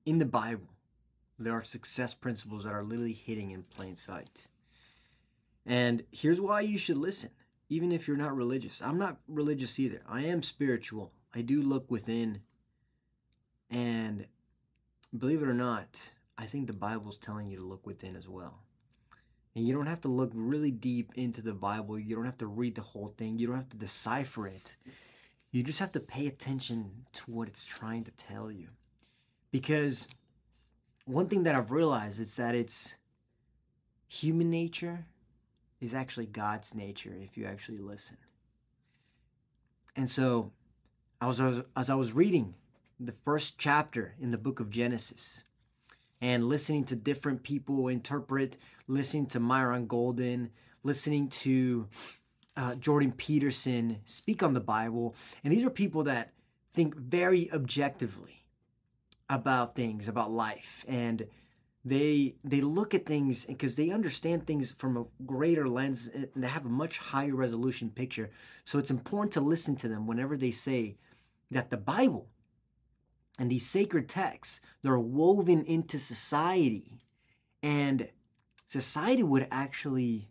In the Bible, there are success principles that are literally hidden in plain sight. And here's why you should listen, even if you're not religious. I'm not religious either. I am spiritual. I do look within. And believe it or not, I think the Bible's telling you to look within as well. And you don't have to look really deep into the Bible. You don't have to read the whole thing. You don't have to decipher it. You just have to pay attention to what it's trying to tell you. Because one thing that I've realized is that it's human nature is actually God's nature if you actually listen. And so, as I was reading the first chapter in the book of Genesis and listening to different people interpret, listening to Myron Golden, listening to Jordan Peterson speak on the Bible, and these are people that think very objectively about things, about life, and they look at things because they understand things from a greater lens and they have a much higher resolution picture. So it's important to listen to them whenever they say that the Bible and these sacred texts, they're woven into society, and society would actually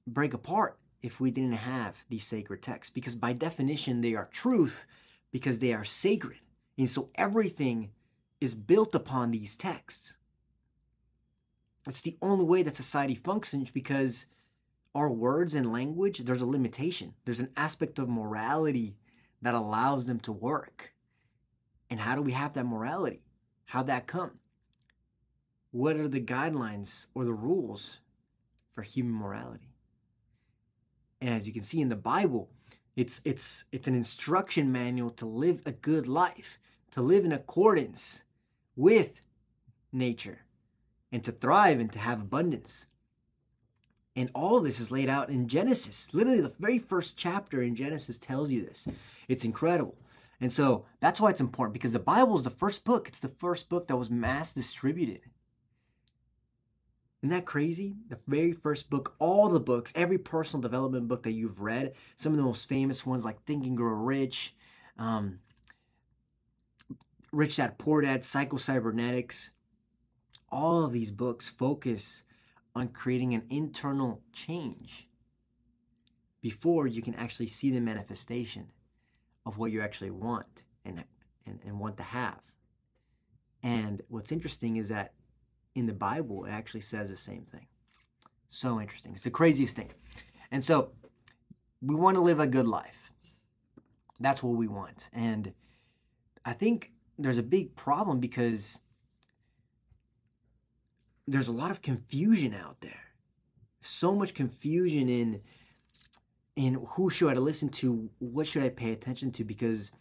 break apart if we didn't have these sacred texts, because by definition they are truth because they are sacred. And so everything is built upon these texts. It's the only way that society functions, because our words and language, there's a limitation. There's an aspect of morality that allows them to work. And how do we have that morality? How'd that come? What are the guidelines or the rules for human morality? And as you can see in the Bible, it's an instruction manual to live a good life, to live in accordance with nature, and to thrive and to have abundance. And all of this is laid out in Genesis. Literally, the very first chapter in Genesis tells you this. It's incredible. And so that's why it's important, because the Bible is the first book. It's the first book that was mass distributed. Isn't that crazy? The very first book, all the books, every personal development book that you've read, some of the most famous ones like Think and Grow Rich, Rich Dad Poor Dad, Psycho-Cybernetics, all of these books focus on creating an internal change before you can actually see the manifestation of what you actually want and want to have. And what's interesting is that in the Bible, it actually says the same thing. So interesting. It's the craziest thing. And so we want to live a good life. That's what we want. And I think there's a big problem because there's a lot of confusion out there. So much confusion in who should I listen to, what should I pay attention to, because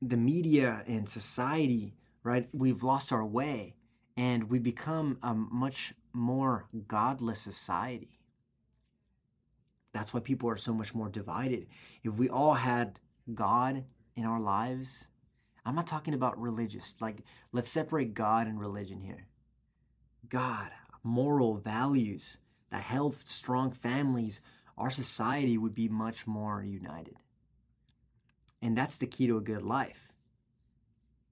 the media and society, right, we've lost our way and we become a much more godless society. That's why people are so much more divided. If we all had God in our lives, I'm not talking about religious, like let's separate God and religion here. God, moral values, that health, strong families, our society would be much more united. And that's the key to a good life.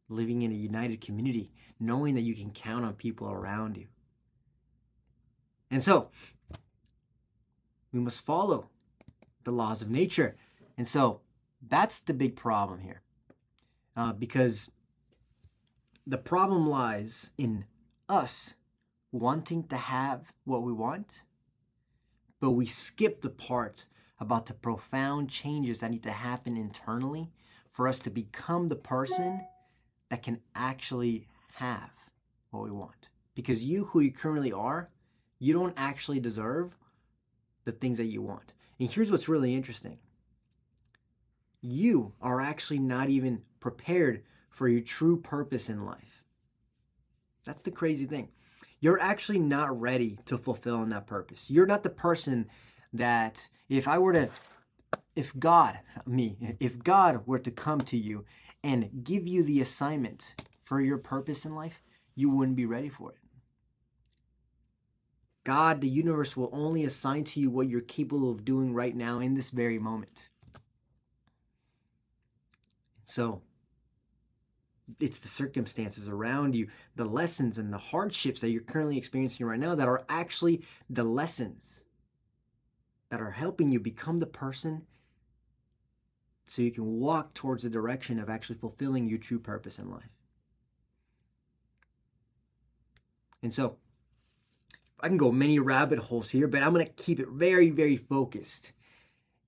Living in a united community, knowing that you can count on people around you. And so, we must follow the laws of nature. And so, that's the big problem here. Because the problem lies in us wanting to have what we want, but we skip the part about the profound changes that need to happen internally for us to become the person that can actually have what we want. Because you, who you currently are, you don't actually deserve the things that you want. And here's what's really interesting. You are actually not even prepared for your true purpose in life. That's the crazy thing. You're actually not ready to fulfill in that purpose. You're not the person that if God were to come to you and give you the assignment for your purpose in life, you wouldn't be ready for it. God, the universe, will only assign to you what you're capable of doing right now in this very moment. So, It's the circumstances around you, the lessons and the hardships that you're currently experiencing right now that are actually the lessons that are helping you become the person so you can walk towards the direction of actually fulfilling your true purpose in life. And so, I can go many rabbit holes here, but I'm going to keep it very, very focused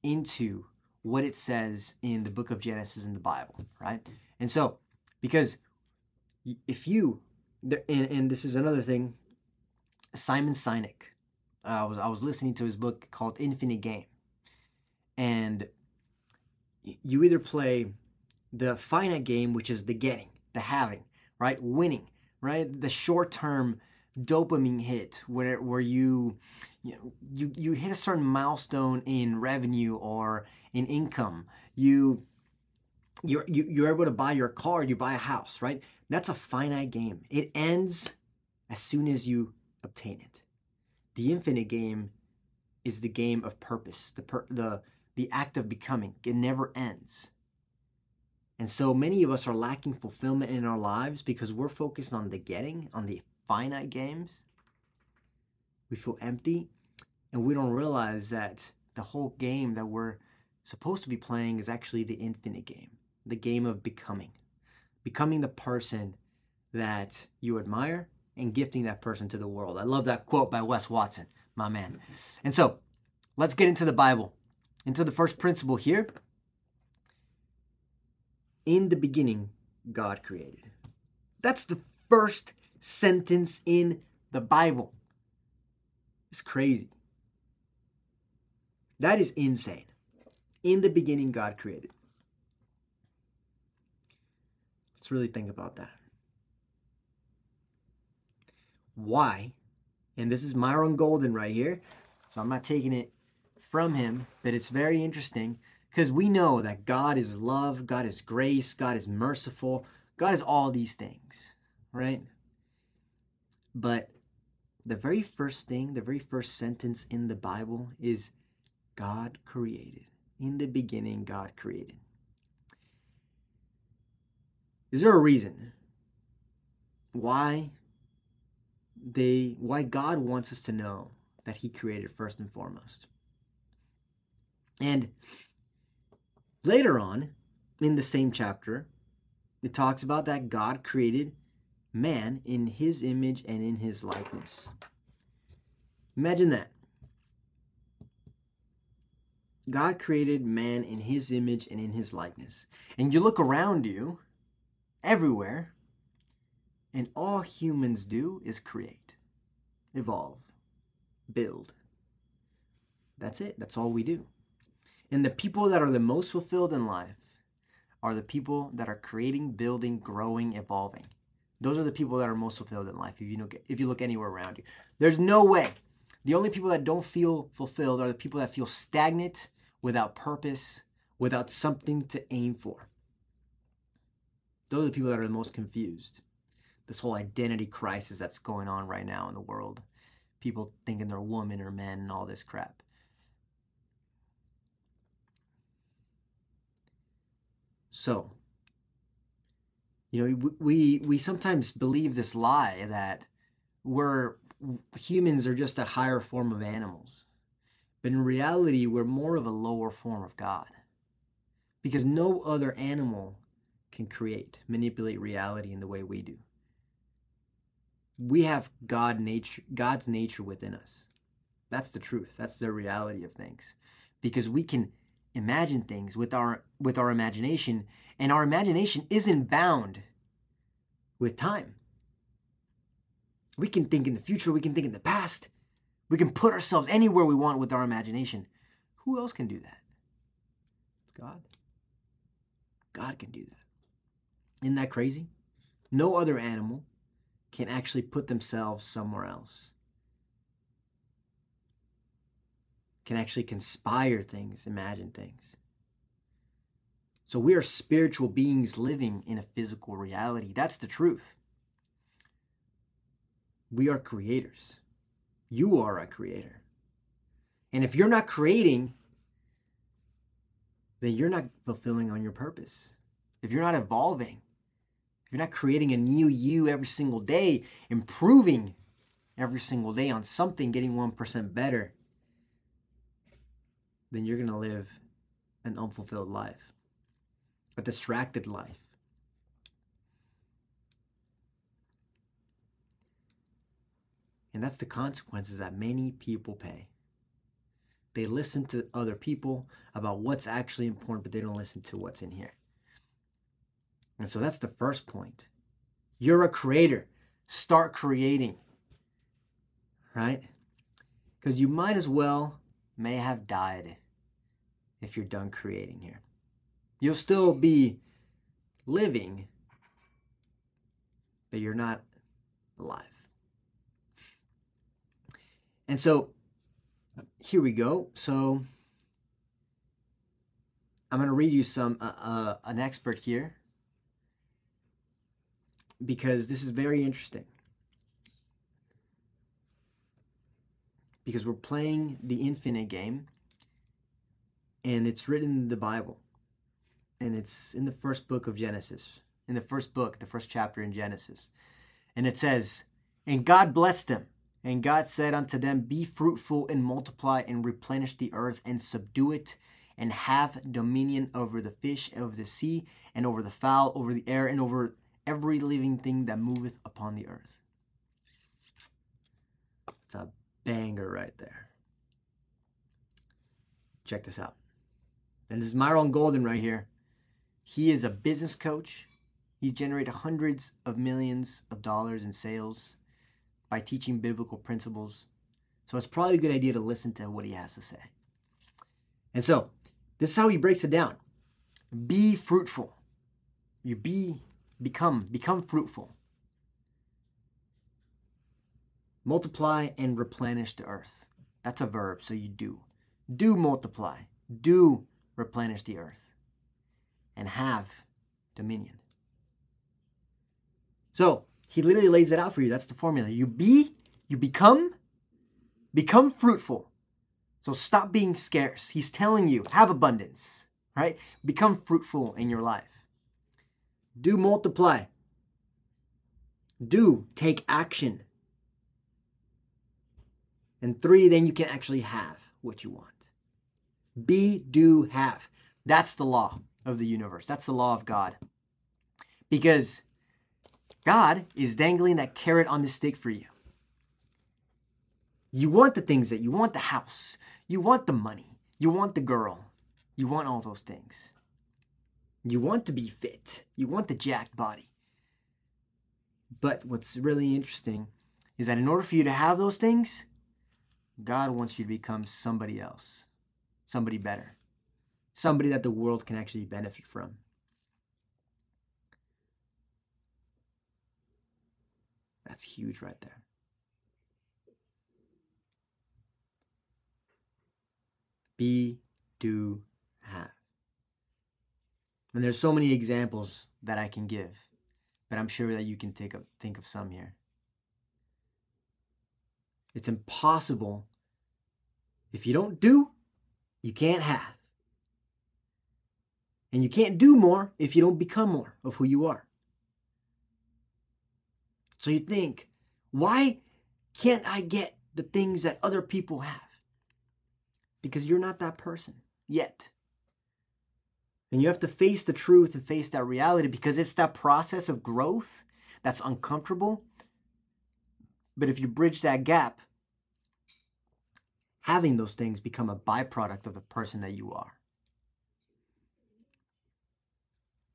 into what it says in the book of Genesis in the Bible, right? And so, because if you, and this is another thing, Simon Sinek, I was listening to his book called Infinite Game, and you either play the finite game, which is the getting, the having, right? Winning, right? The short-term dopamine hit where you hit a certain milestone in revenue or in income. You're able to buy your car, you buy a house, right? That's a finite game. It ends as soon as you obtain it. The infinite game is the game of purpose, the act of becoming. It never ends. And so many of us are lacking fulfillment in our lives because we're focused on the getting, on the finite games. We feel empty, and we don't realize that the whole game that we're supposed to be playing is actually the infinite game, the game of becoming the person that you admire and gifting that person to the world. I love that quote by Wes Watson, my man. And so let's get into the Bible, into the first principle here. In the beginning, God created. That's the first sentence in the Bible. It's crazy. That is insane. In the beginning, God created. Let's really think about that. Why? And this is Myron Golden right here, so I'm not taking it from him, but it's very interesting because we know that God is love, God is grace, God is merciful, God is all these things, right? But the very first thing, the very first sentence in the Bible is God created. In the beginning, God created. Is there a reason why God wants us to know that he created first and foremost? And later on in the same chapter, it talks about that God created man in his image and in his likeness. Imagine that. God created man in his image and in his likeness. And you look around you, everywhere, and all humans do is create, evolve, build. That's it. That's all we do. And the people that are the most fulfilled in life are the people that are creating, building, growing, evolving. Those are the people that are most fulfilled in life if you look anywhere around you. There's no way. The only people that don't feel fulfilled are the people that feel stagnant, without purpose, without something to aim for. Those are the people that are the most confused. This whole identity crisis that's going on right now in the world. People thinking they're women or men and all this crap. So, we sometimes believe this lie that humans are just a higher form of animals. But in reality, we're more of a lower form of God. Because no other animal can manipulate reality in the way we do. We have God's nature within us. That's the truth. That's the reality of things. Because we can imagine things with our imagination, and our imagination isn't bound with time. We can think in the future, we can think in the past. We can put ourselves anywhere we want with our imagination. Who else can do that? It's God. God can do that. Isn't that crazy? No other animal can actually put themselves somewhere else. Can actually conspire things, imagine things. So we are spiritual beings living in a physical reality. That's the truth. We are creators. You are a creator. And if you're not creating, then you're not fulfilling on your purpose. If you're not evolving, if you're not creating a new you every single day, improving every single day on something, getting 1% better, then you're going to live an unfulfilled life, a distracted life. And that's the consequences that many people pay. They listen to other people about what's actually important, but they don't listen to what's in here. And so that's the first point. You're a creator. Start creating. Right? Because you might as well may have died if you're done creating here. You'll still be living, but you're not alive. And so here we go. So I'm going to read you an expert here, because this is very interesting. Because we're playing the infinite game, and it's written in the Bible, and it's in the first book of Genesis, in the first book, the first chapter in Genesis. And it says, "And God blessed them, and God said unto them, Be fruitful and multiply and replenish the earth and subdue it, and have dominion over the fish of the sea, and over the fowl, over the air, and over every living thing that moveth upon the earth." It's a banger right there. Check this out. And this is Myron Golden right here. He is a business coach. He's generated hundreds of millions of dollars in sales by teaching biblical principles. So it's probably a good idea to listen to what he has to say. And so this is how he breaks it down. Be fruitful. You become fruitful. Multiply and replenish the earth. That's a verb, so you do. Do multiply. Do replenish the earth. And have dominion. So he literally lays it out for you. That's the formula. You become fruitful. So stop being scarce. He's telling you, have abundance, right? Become fruitful in your life. Do multiply. Do take action. And 3, then you can actually have what you want. Be, do, have. That's the law of the universe. That's the law of God. Because God is dangling that carrot on the stick for you. You want the things that you want: the house, you want the money, you want the girl, you want all those things. You want to be fit, you want the jacked body. But what's really interesting is that in order for you to have those things, God wants you to become somebody else, somebody better, somebody that the world can actually benefit from. That's huge right there. Be, do, have. And there's so many examples that I can give, but I'm sure that you can think of some here. It's impossible. If you don't do, you can't have. And you can't do more if you don't become more of who you are. So you think, why can't I get the things that other people have? Because you're not that person yet. And you have to face the truth and face that reality, because it's that process of growth that's uncomfortable. But if you bridge that gap, having those things become a byproduct of the person that you are.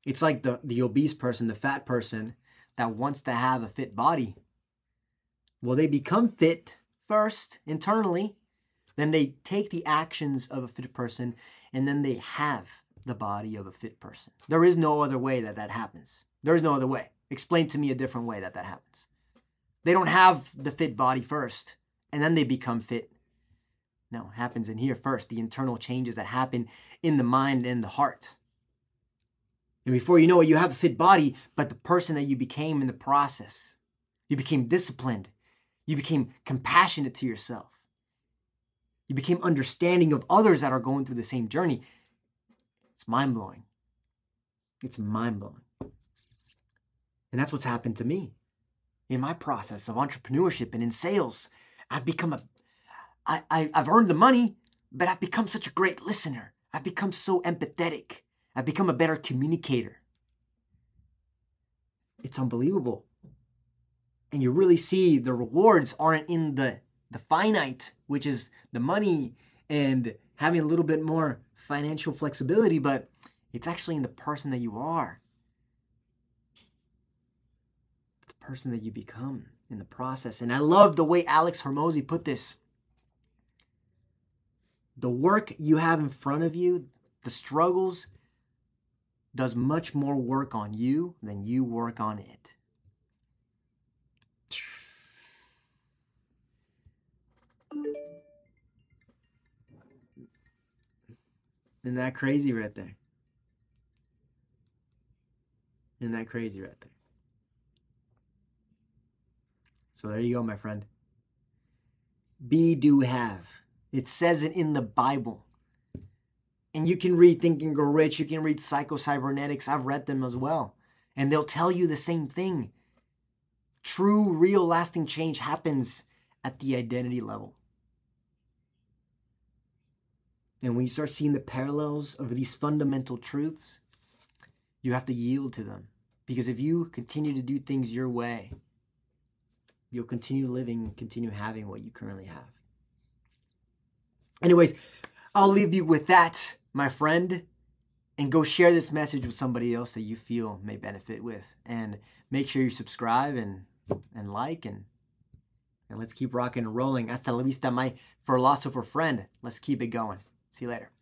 It's like the obese person, the fat person that wants to have a fit body. Well, they become fit first internally, then they take the actions of a fit person, and then they have the body of a fit person. There is no other way that happens. There is no other way. Explain to me a different way that happens. They don't have the fit body first, and then they become fit. No, it happens in here first. The internal changes that happen in the mind and the heart. And before you know it, you have a fit body, but the person that you became in the process, you became disciplined. You became compassionate to yourself. You became understanding of others that are going through the same journey. It's mind-blowing. It's mind-blowing. And that's what's happened to me. In my process of entrepreneurship and in sales, I've earned the money, but I've become such a great listener. I've become so empathetic. I've become a better communicator. It's unbelievable. And you really see the rewards aren't in the finite, which is the money and having a little bit more financial flexibility, but it's actually in the person that you are. The person that you become in the process. And I love the way Alex Hormozi put this. The work you have in front of you, the struggles, does much more work on you than you work on it. Isn't that crazy right there? Isn't that crazy right there? So there you go, my friend. Be, do, have. It says it in the Bible. And you can read Think and Grow Rich. You can read Psycho-Cybernetics. I've read them as well. And they'll tell you the same thing. True, real, lasting change happens at the identity level. And when you start seeing the parallels of these fundamental truths, you have to yield to them. Because if you continue to do things your way, you'll continue living, continue having what you currently have. Anyways, I'll leave you with that, my friend, and go share this message with somebody else that you feel may benefit with. And make sure you subscribe and like, and let's keep rocking and rolling. Hasta la vista, my philosopher friend. Let's keep it going. See you later.